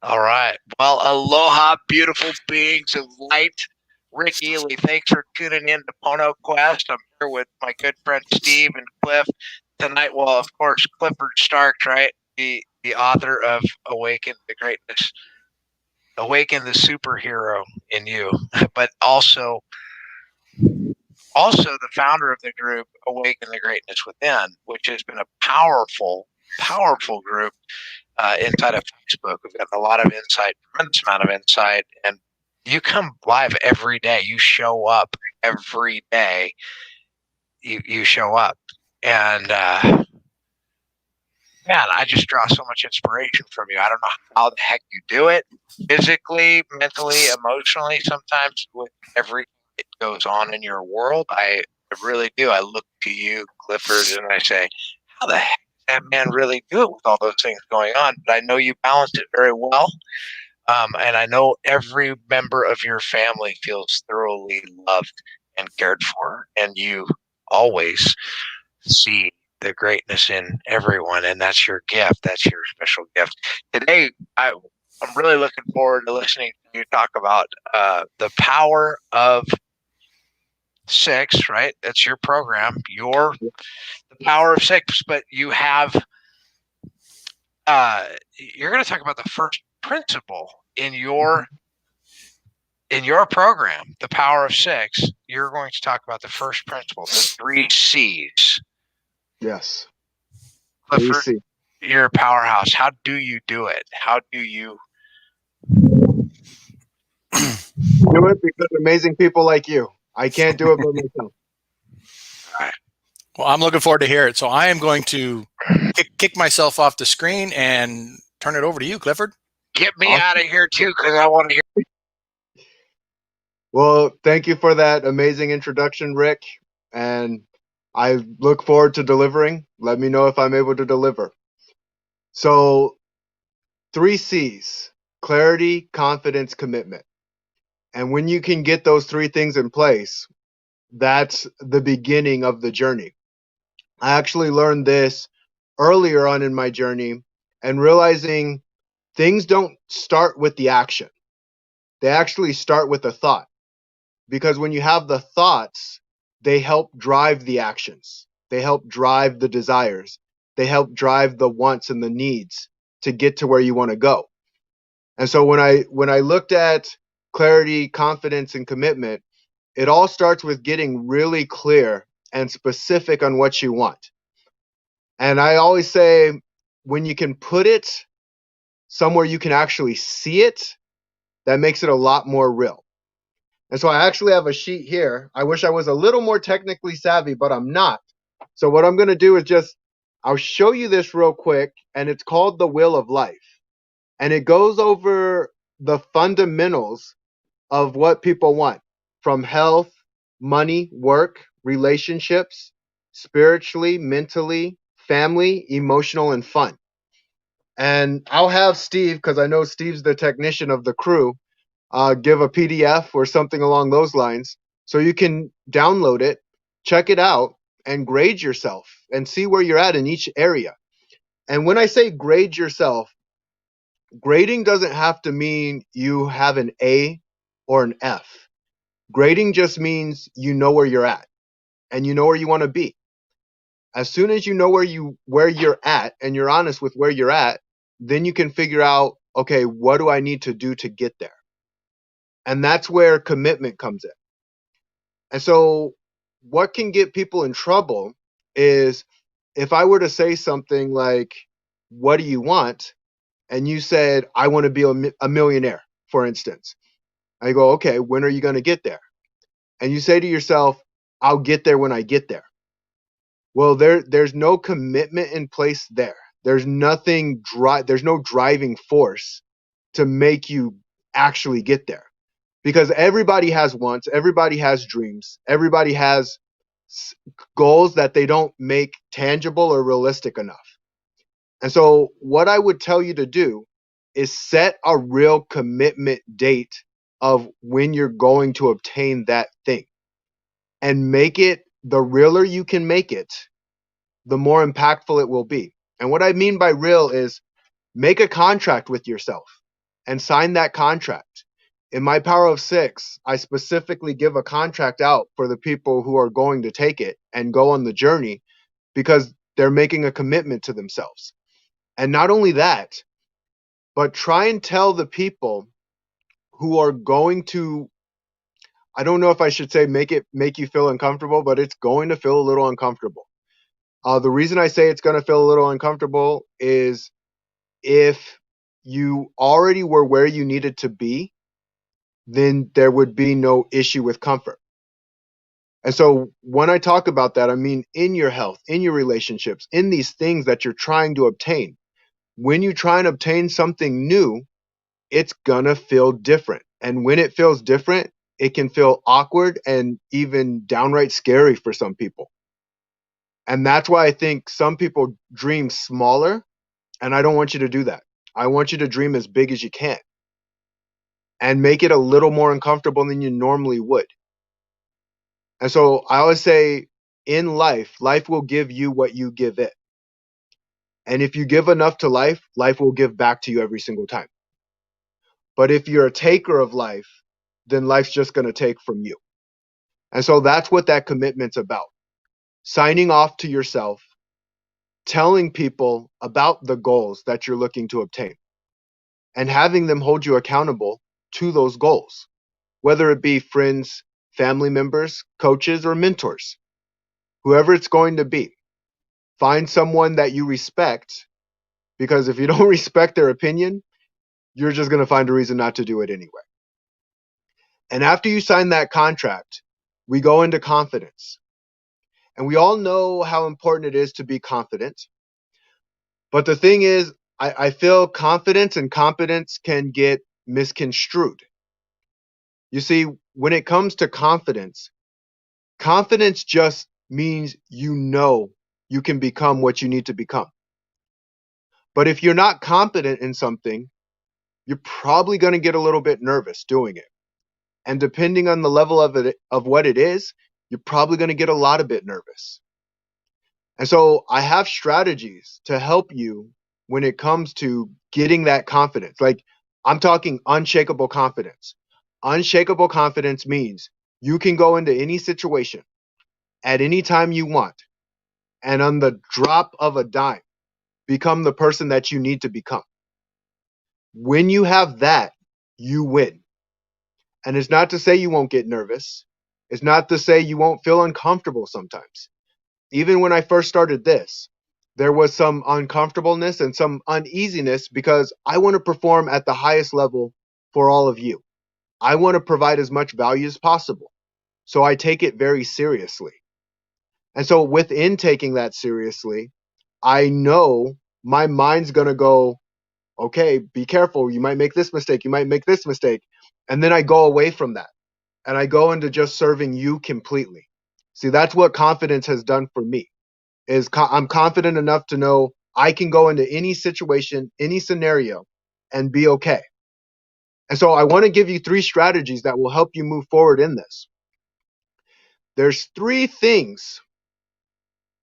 All right. Well, aloha, beautiful beings of light. Rick Ely, thanks for tuning in to Pono Quest. I'm here with my good friend Steve and Cliff tonight. Well, of course, Clifford Starks, right? The author of Awaken the Greatness, Awaken the Superhero in You, but also the founder of the group Awaken the Greatness Within, which has been a powerful group inside of Facebook. We've gotten a lot of insight, tremendous amount of insight, and you come live every day. You show up every day. You show up, and man, I just draw so much inspiration from you. I don't know how the heck you do it, physically, mentally, emotionally. Sometimes with everything that goes on in your world, I really do. I look to you, Clifford, and I say, how the heck does that man really do it with all those things going on? But I know you balance it very well. And I know every member of your family feels thoroughly loved and cared for, and you always see the greatness in everyone, and that's your gift. That's your special gift. Today, I'm really looking forward to listening to you talk about the power of six. Right, that's your program. The power of six, but you're going to talk about the first principle in your program, the power of six. You're going to talk about the first principle, the three C's. Yes. Clifford, you're a powerhouse. How do you do it? How do you do it because amazing people like you. I can't do it by myself. All right. Well, I'm looking forward to hear it. So I am going to kick myself off the screen and turn it over to you, Clifford. Get me out of here too, because I want to hear. Well, thank you for that amazing introduction, Rick. And I look forward to delivering. Let me know if I'm able to deliver. So, 3 C's: clarity, confidence, commitment. And when you can get those 3 things in place, that's the beginning of the journey. I actually learned this earlier on in my journey and realizing things don't start with the action. They actually start with a thought. Because when you have the thoughts, they help drive the actions. They help drive the desires. They help drive the wants and the needs to get to where you want to go. And so when I looked at clarity, confidence, and commitment, it all starts with getting really clear and specific on what you want. And I always say, when you can put it somewhere you can actually see it, that makes it a lot more real. And so I actually have a sheet here. I wish I was a little more technically savvy, but I'm not. So what I'm going to do is I'll show you this real quick, and it's called the Wheel of Life. And it goes over the fundamentals of what people want, from health, money, work, relationships, spiritually, mentally, family, emotional, and fun. And I'll have Steve, because I know Steve's the technician of the crew, give a PDF or something along those lines, so you can download it, check it out, and grade yourself and see where you're at in each area. And when I say grade yourself, grading doesn't have to mean you have an A or an F. Grading just means you know where you're at and you know where you want to be. As soon as you know where you're at and you're honest with where you're at, then you can figure out, okay, what do I need to do to get there? And that's where commitment comes in. And so what can get people in trouble is if I were to say something like, what do you want? And you said, I want to be a millionaire, for instance. I go, okay, when are you going to get there? And you say to yourself, I'll get there when I get there. Well, there's no commitment in place there. There's there's no driving force to make you actually get there. Because everybody has wants, everybody has dreams, everybody has goals that they don't make tangible or realistic enough. And so what I would tell you to do is set a real commitment date of when you're going to obtain that thing, and make it, the realer you can make it, the more impactful it will be. And what I mean by real is, make a contract with yourself. and sign that contract. In my Power of Six, I specifically give a contract out for the people who are going to take it and go on the journey because they're making a commitment to themselves. And not only that, but try and tell the people who are going to, I don't know if I should say make you feel uncomfortable, but it's going to feel a little uncomfortable. The reason I say it's going to feel a little uncomfortable is if you already were where you needed to be, then there would be no issue with comfort. And so when I talk about that, I mean in your health, in your relationships, in these things that you're trying to obtain. When you try and obtain something new, it's gonna feel different. And when it feels different, it can feel awkward and even downright scary for some people. And that's why I think some people dream smaller, and I don't want you to do that. I want you to dream as big as you can and make it a little more uncomfortable than you normally would. And so I always say in life, life will give you what you give it. And if you give enough to life, life will give back to you every single time. But if you're a taker of life, then life's just going to take from you. And so that's what that commitment's about. Signing off to yourself, telling people about the goals that you're looking to obtain, and having them hold you accountable to those goals, whether it be friends, family members, coaches, or mentors, whoever it's going to be. Find someone that you respect, because if you don't respect their opinion, you're just going to find a reason not to do it anyway. And after you sign that contract, we go into confidence. And we all know how important it is to be confident. But the thing is, I feel confidence and competence can get misconstrued. You see, when it comes to confidence, confidence just means you know you can become what you need to become. But if you're not confident in something, you're probably going to get a little bit nervous doing it. And depending on the level of it, of what it is, you're probably going to get a lot of bit nervous. And so I have strategies to help you when it comes to getting that confidence. Like I'm talking unshakable confidence. Unshakable confidence means you can go into any situation at any time you want and on the drop of a dime become the person that you need to become. When you have that, you win. And it's not to say you won't get nervous. It's not to say you won't feel uncomfortable sometimes. Even when I first started this, there was some uncomfortableness and some uneasiness because I want to perform at the highest level for all of you. I want to provide as much value as possible. So I take it very seriously. And so within taking that seriously, I know my mind's going to go, okay, be careful. You might make this mistake. You might make this mistake. And then I go away from that and I go into just serving you completely. See, that's what confidence has done for me. I'm confident enough to know I can go into any situation, any scenario, and be okay. And so I want to give you 3 strategies that will help you move forward in this. There's 3 things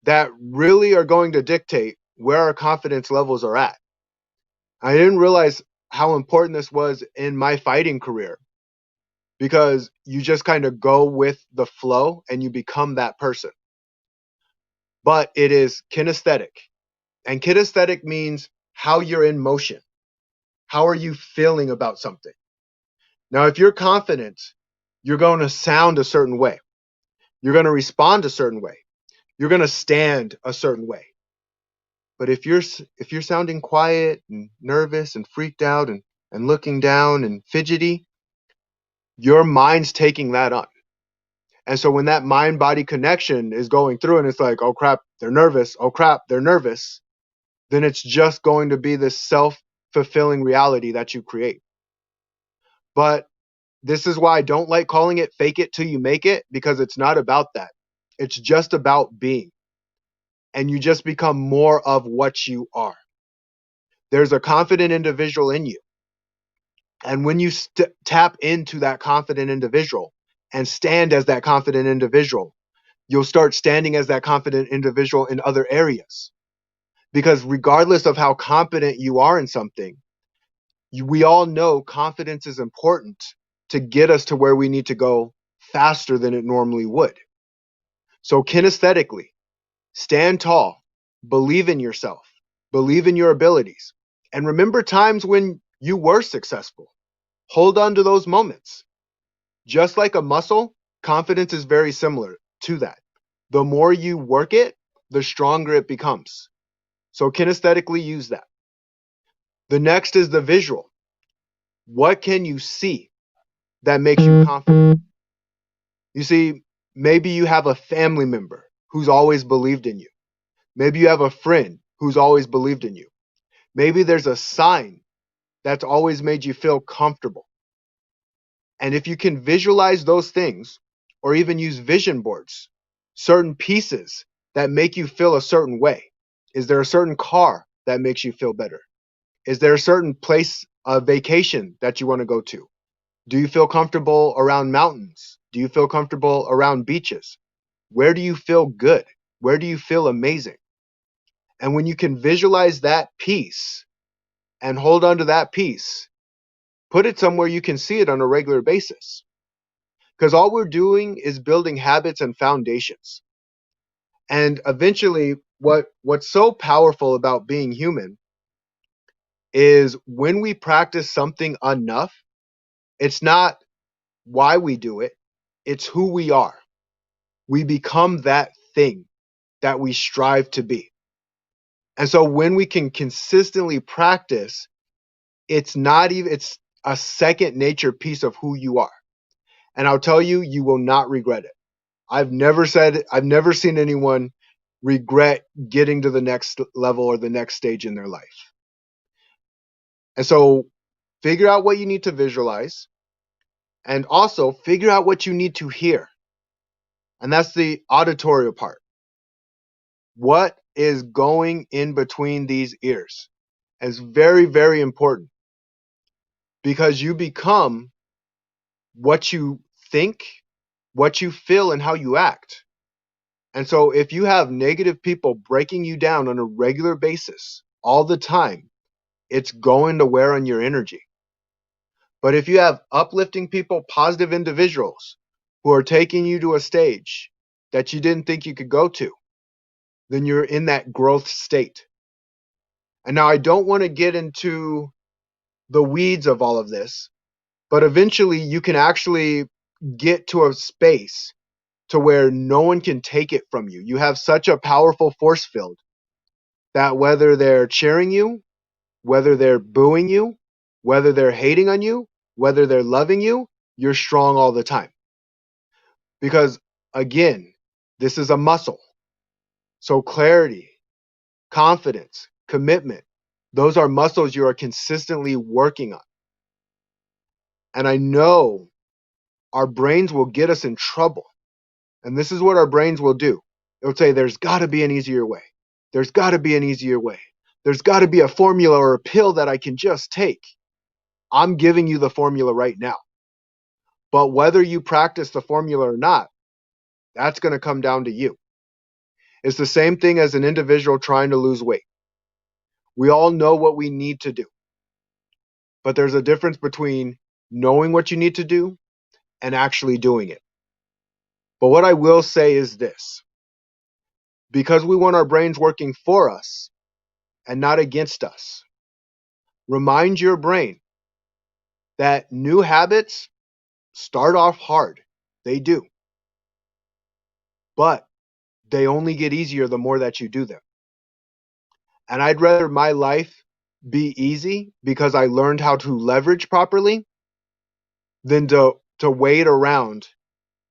that really are going to dictate where our confidence levels are at. I didn't realize how important this was in my fighting career because you just kind of go with the flow and you become that person. But it is kinesthetic. And kinesthetic means how you're in motion. How are you feeling about something? Now, if you're confident, you're going to sound a certain way. You're going to respond a certain way. You're going to stand a certain way. But if you're sounding quiet and nervous and freaked out and looking down and fidgety, your mind's taking that on. And so when that mind body connection is going through and it's like, oh crap, they're nervous. Oh crap, they're nervous. Then it's just going to be this self-fulfilling reality that you create. But this is why I don't like calling it fake it till you make it, because it's not about that. It's just about being. And you just become more of what you are. There's a confident individual in you. And when you tap into that confident individual and stand as that confident individual, you'll start standing as that confident individual in other areas. Because regardless of how competent you are in something, We all know confidence is important to get us to where we need to go faster than it normally would. So, kinesthetically, stand tall, believe in yourself, believe in your abilities, and remember times when you were successful. Hold on to those moments. Just like a muscle, confidence is very similar to that. The more you work it, the stronger it becomes. So, kinesthetically, use that. The next is the visual. What can you see that makes you confident? You see, maybe you have a family member who's always believed in you. Maybe you have a friend who's always believed in you. Maybe there's a sign that's always made you feel comfortable. And if you can visualize those things, or even use vision boards, certain pieces that make you feel a certain way. Is there a certain car that makes you feel better? Is there a certain place of vacation that you want to go to? Do you feel comfortable around mountains? Do you feel comfortable around beaches? Where do you feel good? Where do you feel amazing? And when you can visualize that piece and hold on to that piece, put it somewhere you can see it on a regular basis. Because all we're doing is building habits and foundations. And eventually, what's so powerful about being human is when we practice something enough, it's not why we do it, it's who we are. We become that thing that we strive to be. And so when we can consistently practice, it's a second nature piece of who you are. And I'll tell you, you will not regret it. I've never seen anyone regret getting to the next level or the next stage in their life. And so figure out what you need to visualize and also figure out what you need to hear. And that's the auditory part. What is going in between these ears? It's very, very important because you become what you think, what you feel, and how you act. And so if you have negative people breaking you down on a regular basis all the time, it's going to wear on your energy. But if you have uplifting people, positive individuals who are taking you to a stage that you didn't think you could go to, then you're in that growth state. And now I don't want to get into the weeds of all of this, but eventually you can actually get to a space to where no one can take it from you. You have such a powerful force field that whether they're cheering you, whether they're booing you, whether they're hating on you, whether they're loving you, you're strong all the time. Because again, this is a muscle. So clarity, confidence, commitment, those are muscles you are consistently working on. And I know our brains will get us in trouble. And this is what our brains will do. It'll say, there's got to be an easier way. There's got to be an easier way. There's got to be a formula or a pill that I can just take. I'm giving you the formula right now. But whether you practice the formula or not, that's going to come down to you. It's the same thing as an individual trying to lose weight. We all know what we need to do. But there's a difference between knowing what you need to do and actually doing it. But what I will say is this. Because we want our brains working for us and not against us, remind your brain that new habits start off hard. They do. But they only get easier the more that you do them. And I'd rather my life be easy because I learned how to leverage properly than to wait around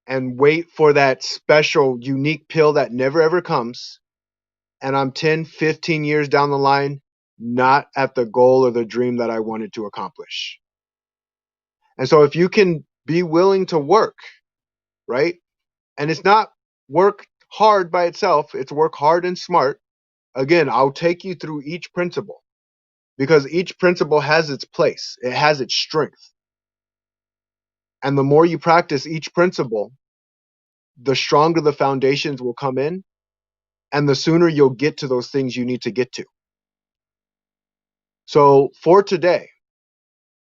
and wait for that special, unique pill that never ever comes. And I'm 10, 15 years down the line, not at the goal or the dream that I wanted to accomplish. And so if you can be willing to work, right? And it's not work hard by itself, it's work hard and smart. Again, I'll take you through each principle because each principle has its place, it has its strength. And the more you practice each principle, the stronger the foundations will come in, and the sooner you'll get to those things you need to get to. So for today,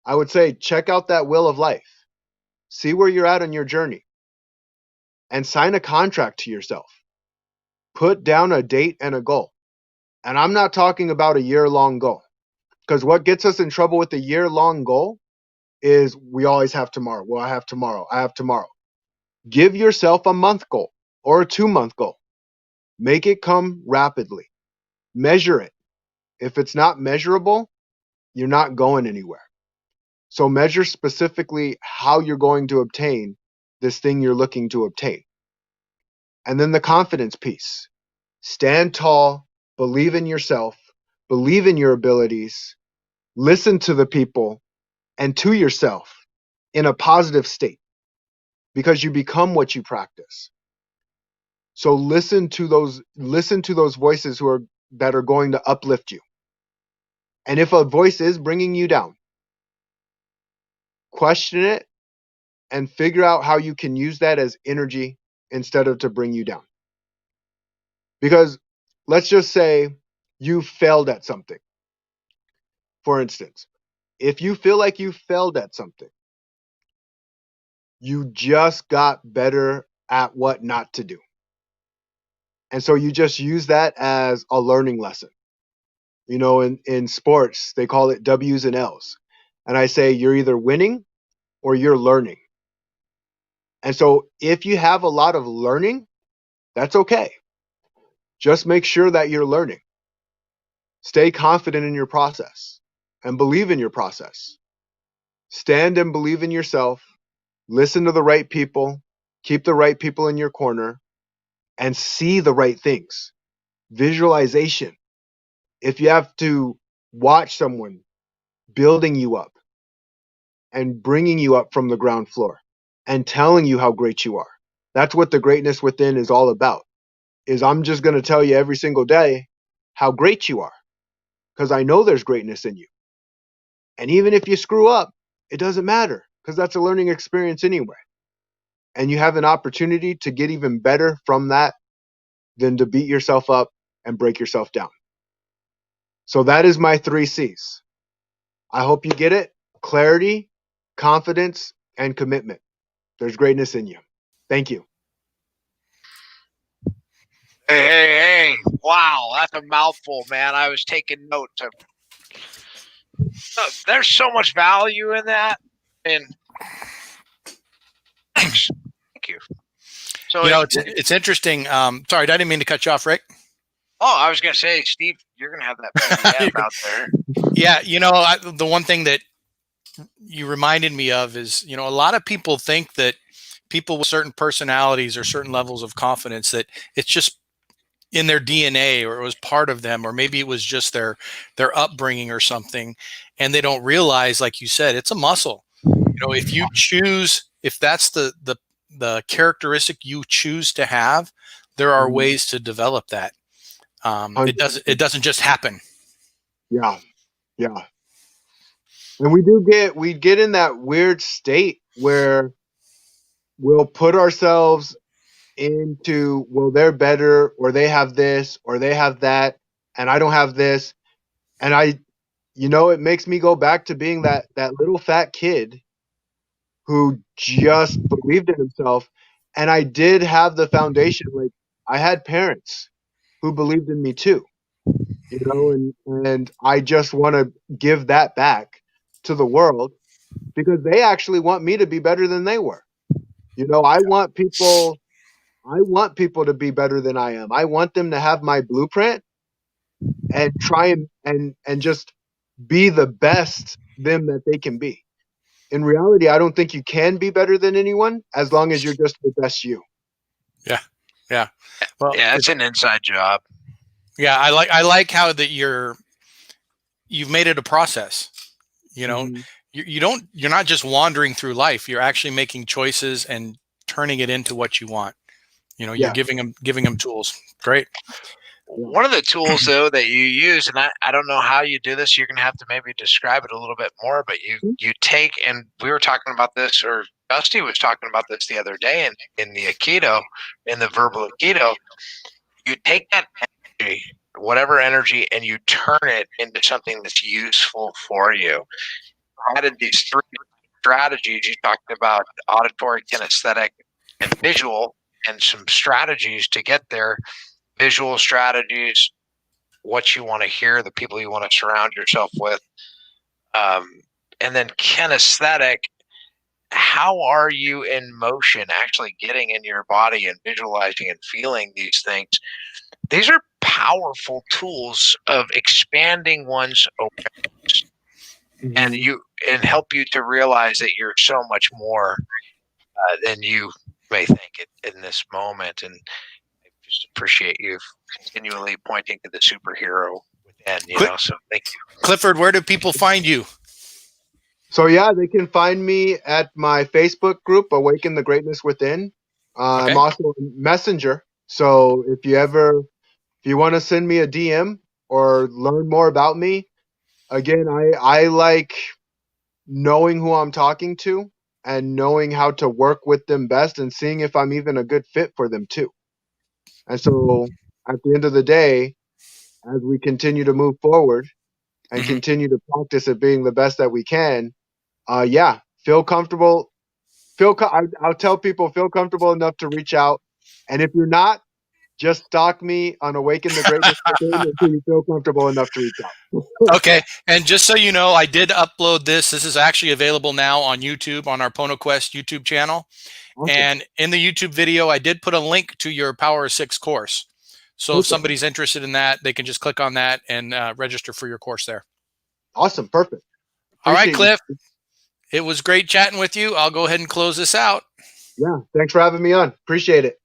I would say check out that wheel of life. See where you're at on your journey and sign a contract to yourself. Put down a date and a goal. And I'm not talking about a year-long goal, because what gets us in trouble with a year-long goal is we always have tomorrow. Well, I have tomorrow. I have tomorrow. Give yourself a month goal or a 2-month goal. Make it come rapidly. Measure it. If it's not measurable, you're not going anywhere. So measure specifically how you're going to obtain this thing you're looking to obtain. And then the confidence piece. Stand tall, believe in yourself, believe in your abilities, listen to the people and to yourself in a positive state, because you become what you practice. So listen to those voices that are going to uplift you. And if a voice is bringing you down, question it and figure out how you can use that as energy instead of to bring you down. Because let's just say you failed at something. For instance, if you feel like you failed at something, you just got better at what not to do. And so you just use that as a learning lesson. You know, in sports, they call it W's and L's. And I say you're either winning or you're learning. And so if you have a lot of learning, that's okay. Just make sure that you're learning. Stay confident in your process and believe in your process. Stand and believe in yourself. Listen to the right people. Keep the right people in your corner and see the right things. Visualization. If you have to watch someone building you up and bringing you up from the ground floor and telling you how great you are, that's what the greatness within is all about. Is I'm just going to tell you every single day how great you are, because I know there's greatness in you. And even if you screw up, it doesn't matter, because that's a learning experience anyway. And you have an opportunity to get even better from that than to beat yourself up and break yourself down. So that is my 3 C's. I hope you get it. Clarity, confidence, and commitment. There's greatness in you. Thank you. Hey. Wow, that's a mouthful, man. I was taking notes. There's so much value in that. And thanks. Thank you. So, it's interesting. Sorry, I didn't mean to cut you off, Rick. Oh, I was going to say, Steve, you're going to have that PDF out there. Yeah, the one thing that you reminded me of is, a lot of people think that people with certain personalities or certain levels of confidence, that it's just in their DNA or it was part of them, or maybe it was just their upbringing or something. And they don't realize, like you said, it's a muscle. If you choose, if that's the characteristic you choose to have, there are ways to develop that. It doesn't just happen. Yeah. Yeah. And we get in that weird state where we'll put ourselves into, well, they're better, or they have this, or they have that, and I don't have this. And it makes me go back to being that little fat kid who just believed in himself. And I did have the foundation. Like, I had parents who believed in me too, and I just want to give that back to the world, because they actually want me to be better than they were. I want people to be better than I am. I want them to have my blueprint and try and just be the best them that they can be. In reality, I don't think you can be better than anyone as long as you're just the best you. Yeah. Yeah. Well, yeah, it's an inside job. Yeah. I like how that you've made it a process. Mhm. You're not just wandering through life. You're actually making choices and turning it into what you want. You're Yeah. giving them tools. Great. One of the tools, though, that you use, and I don't know how you do this, you're going to have to maybe describe it a little bit more, but you take, and we were talking about this, or Dusty was talking about this the other day in the Aikido, in the verbal Aikido, you take that energy, whatever energy, and you turn it into something that's useful for you. provided these three strategies. You talked about auditory, kinesthetic, and visual, and some strategies to get there. Visual strategies, what you want to hear, the people you want to surround yourself with, and then kinesthetic. How are you in motion, actually getting in your body and visualizing and feeling these things? These are powerful tools of expanding one's awareness, and help you to realize that you're so much more than you may think in this moment. And I just appreciate you continually pointing to the superhero within. So thank you. Clifford, where do people find you? So yeah, they can find me at my Facebook group, Awaken the Greatness Within. Okay. I'm also on Messenger. So if you want to send me a DM or learn more about me, again, I like knowing who I'm talking to and knowing how to work with them best and seeing if I'm even a good fit for them too. And so at the end of the day, as we continue to move forward and continue to practice at being the best that we can, yeah, feel comfortable. I'll tell people, feel comfortable enough to reach out. And if you're not, just stalk me on Awaken the Greatness Within until you feel comfortable enough to reach out. Okay. And just so you know, I did upload this. This is actually available now on YouTube, on our PonoQuest YouTube channel. Awesome. And in the YouTube video, I did put a link to your Power of Six course. So if somebody's interested in that, they can just click on that and register for your course there. Awesome. Perfect. All right, Appreciate Cliff. you. It was great chatting with you. I'll go ahead and close this out. Yeah. Thanks for having me on. Appreciate it.